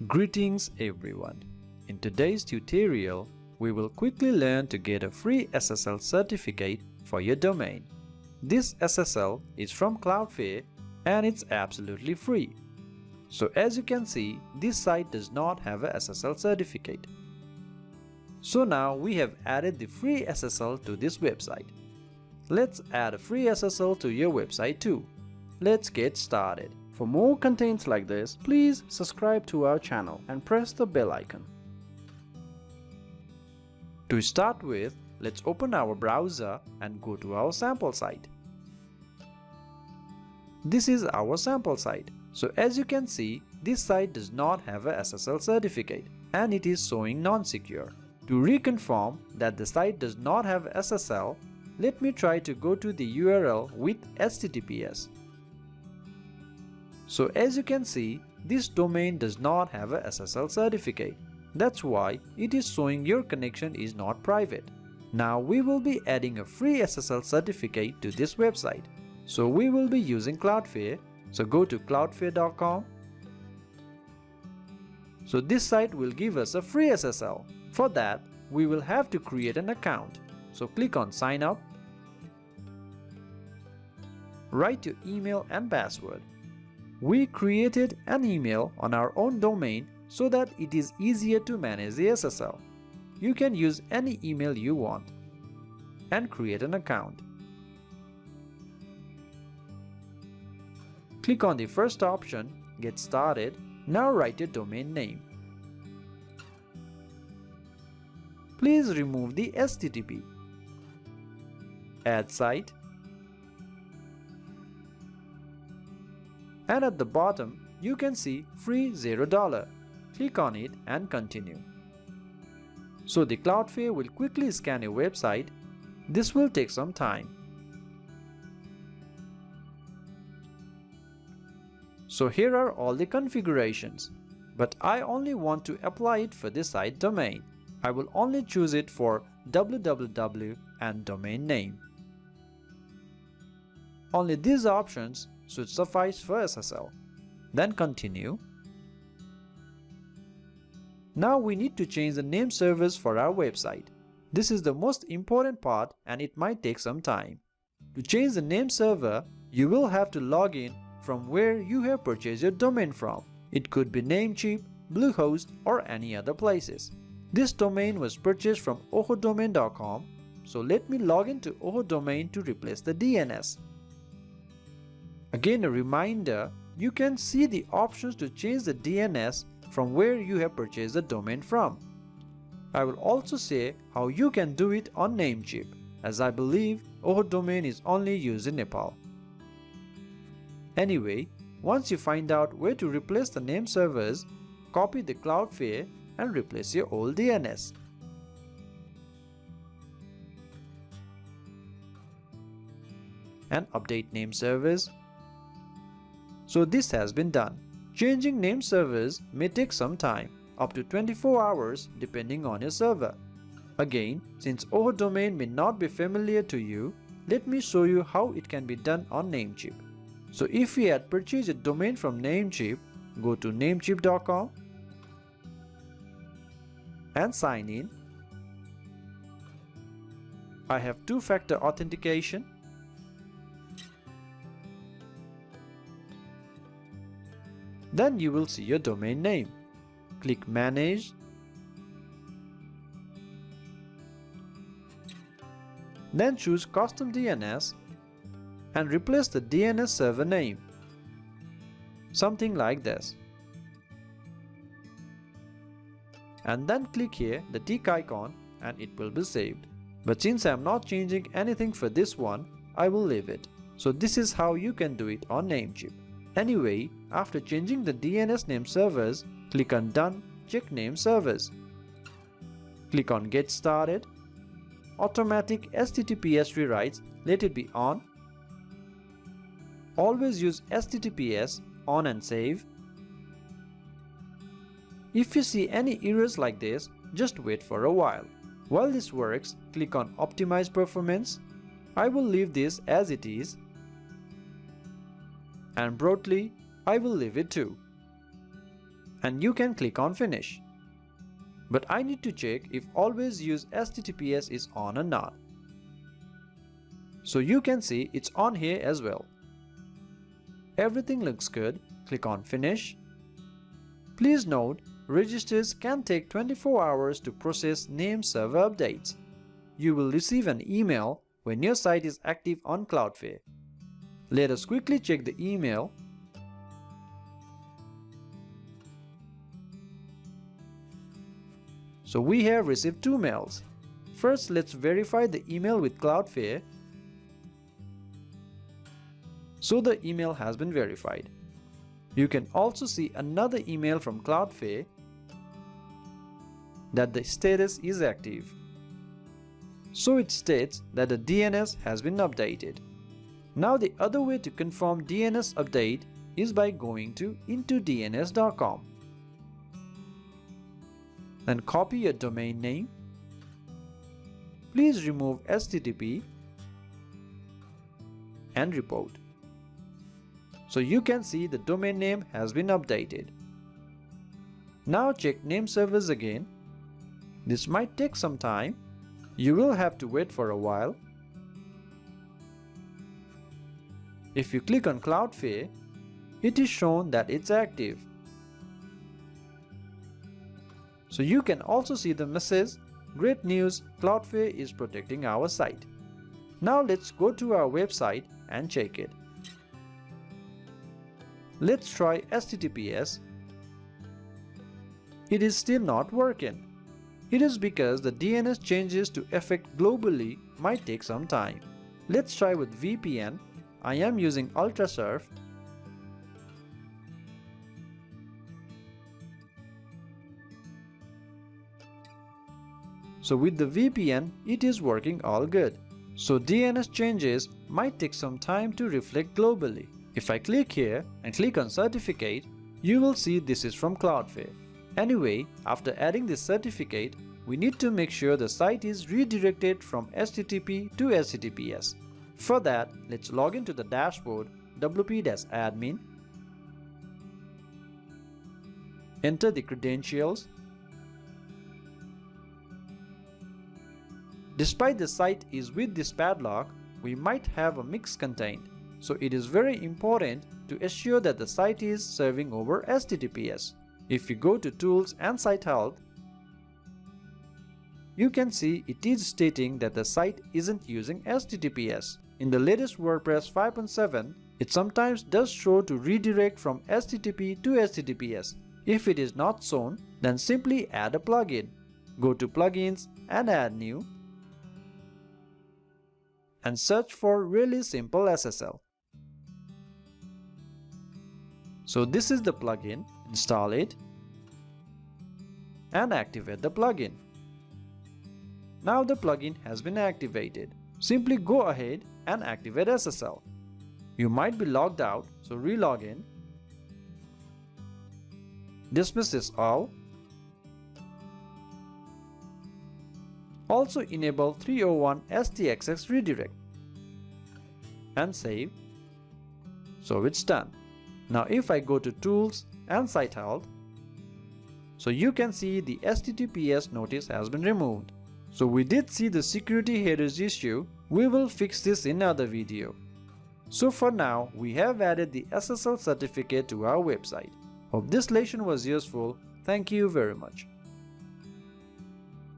Greetings everyone. In today's tutorial, we will quickly learn to get a free SSL certificate for your domain. This SSL is from Cloudflare and it's absolutely free. So as you can see, this site does not have a SSL certificate. So now we have added the free SSL to this website. Let's add a free SSL to your website too. Let's get started. For more contents like this, please subscribe to our channel and press the bell icon. To start with, let's open our browser and go to our sample site. This is our sample site. So as you can see, this site does not have a SSL certificate and it is showing non-secure. To reconfirm that the site does not have SSL, let me try to go to the URL with HTTPS. So as you can see, this domain does not have a SSL certificate. That's why it is showing your connection is not private. Now we will be adding a free SSL certificate to this website. So we will be using Cloudflare. So go to cloudflare.com. So this site will give us a free SSL. For that, we will have to create an account. So click on sign up. Write your email and password. We created an email on our own domain so that it is easier to manage the SSL. You can use any email you want and create an account. Click on the first option, Get Started. Now write your domain name. Please remove the HTTP. Add site. And at the bottom, you can see free $0. Click on it and continue. So the Cloudflare will quickly scan your website. This will take some time. So here are all the configurations. But I only want to apply it for this site domain. I will only choose it for www and domain name. Only these options should suffice for SSL. Then continue. Now we need to change the name servers for our website. This is the most important part and it might take some time. To change the name server, you will have to log in from where you have purchased your domain from. It could be Namecheap, Bluehost or any other places. This domain was purchased from ohodomain.com, so let me log into ohodomain to replace the DNS. Again, a reminder, you can see the options to change the DNS from where you have purchased the domain from. I will also say how you can do it on Namecheap, as I believe ohodomain is only used in Nepal. Anyway, once you find out where to replace the name servers, copy the Cloudflare and replace your old DNS. And update name servers. So this has been done. Changing name servers may take some time, up to 24 hours depending on your server. Again, since ohodomain may not be familiar to you, let me show you how it can be done on Namecheap. So if you had purchased a domain from Namecheap, go to namecheap.com and sign in. I have two-factor authentication. Then you will see your domain name. Click Manage. Then choose Custom DNS and replace the DNS server name. Something like this. And then click here the tick icon and it will be saved. But since I am not changing anything for this one, I will leave it. So this is how you can do it on Namecheap. Anyway, after changing the DNS name servers, click on Done, check name servers. Click on Get Started. Automatic HTTPS rewrites, let it be on. Always use HTTPS on and save. If you see any errors like this, just wait for a while. While this works, click on Optimize Performance. I will leave this as it is. And broadly, I will leave it too. and you can click on Finish. But I need to check if Always Use HTTPS is on or not. So you can see it's on here as well. Everything looks good. Click on Finish. Please note, registers can take 24 hours to process name server updates. You will receive an email when your site is active on Cloudflare. Let us quickly check the email. So we have received 2 mails. First, let's verify the email with Cloudflare. So the email has been verified. You can also see another email from Cloudflare that the status is active. So it states that the DNS has been updated. Now the other way to confirm DNS update is by going to intodns.com. Then copy your domain name. Please remove HTTP and report. So you can see the domain name has been updated. Now check name servers again. This might take some time. You will have to wait for a while. If you click on Cloudflare, it is shown that it's active. So you can also see the message, "Great news, Cloudflare is protecting our site." Now let's go to our website and check it. Let's try HTTPS. It is still not working. It is because the DNS changes to effect globally might take some time. Let's try with VPN. I am using UltraSurf. So with the VPN, it is working all good. So DNS changes might take some time to reflect globally. If I click here and click on certificate, you will see this is from Cloudflare. Anyway, after adding this certificate, we need to make sure the site is redirected from HTTP to HTTPS. For that, let's log into the dashboard, wp-admin, enter the credentials. Despite the site is with this padlock, we might have a mix contained. So it is very important to assure that the site is serving over HTTPS. If you go to Tools and Site Health, you can see it is stating that the site isn't using HTTPS. In the latest WordPress 5.7, it sometimes does show to redirect from HTTP to HTTPS. If it is not shown, then simply add a plugin. Go to Plugins and Add New, and search for Really Simple SSL. So this is the plugin. Install it and activate the plugin. Now the plugin has been activated. Simply go ahead and activate SSL. You might be logged out, so re-log in. Dismiss this all. Also enable 301 STXX redirect and save. So it's done. Now if I go to Tools and Site Health, so you can see the HTTPS notice has been removed. So we did see the security headers issue. We will fix this in another video. So for now, we have added the SSL certificate to our website. Hope this lesson was useful. Thank you very much.